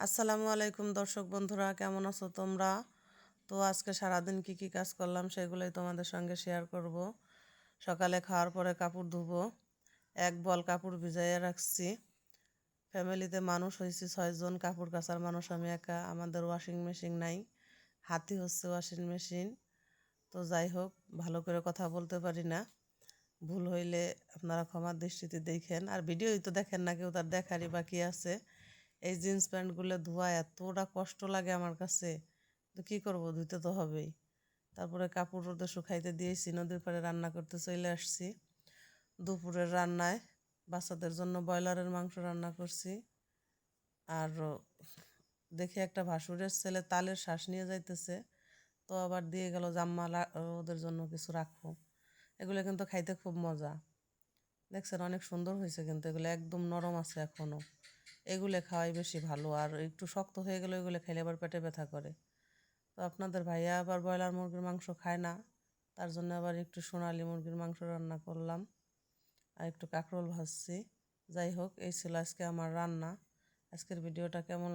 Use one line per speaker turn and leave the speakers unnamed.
আসসালামু আলাইকুম দর্শক বন্ধুরা, কেমন আছো তোমরা? তো আজকে সারাদিন কি কাজ করলাম সেগুলোই তোমাদের সঙ্গে শেয়ার করব। সকালে খাওয়ার পরে কাপড় ধুবো, এক বল কাপড় ভিজাইয়ে রাখছি। ফ্যামিলিতে মানুষ হয়েছি 6 জন, কাপড় কাচার মানুষ আমি একা। আমাদের ওয়াশিং মেশিন নাই, হাতি হচ্ছে ওয়াশিং মেশিন। তো যাই হোক, ভালো করে কথা বলতে পারি না, ভুল হইলে আপনারা ক্ষমার দৃষ্টিতে দেখেন। আর ভিডিওই তো দেখেন না কেউ, তার দেখারই বাকি আছে। এই জিন্স প্যান্টগুলো ধোয়া এতটা কষ্ট লাগে আমার কাছে, তো কী করবো, ধুইতে তো হবেই। তারপরে কাপড় রোদে শুকাইতে দিয়েছি, নদীর পাড়ে রান্না করতে চলে আসছি। দুপুরের রান্নায় বাচ্চাদের জন্য ব্রয়লারের মাংস রান্না করছি। আর দেখি একটা ভাসুরের ছেলে তালের শ্বাস নিয়ে যাইতেছে, তো আবার দিয়ে গেল জাম্মা ওদের জন্য কিছু রাখবো। এগুলো কিন্তু খাইতে খুব মজা। দেখছেন অনেক সুন্দর হয়েছে, কিন্তু এগুলো একদম নরম আছে এখনও। এগুলো খাওয়াই বেশি ভালো, আর একটু শক্ত হয়ে গেলে এগুলো খাইলে আবার পেটে ব্যথা করে। তো আপনাদের ভাইয়া আবার ব্রয়লার মুরগির মাংস খায় না, তার জন্য আবার একটু সোনালি মুরগির মাংস রান্না করলাম, আর একটু কাঁকরোল ভাজছি। যাই হোক, এই ছিল আজকে আমার রান্না। আজকের ভিডিওটা কেমন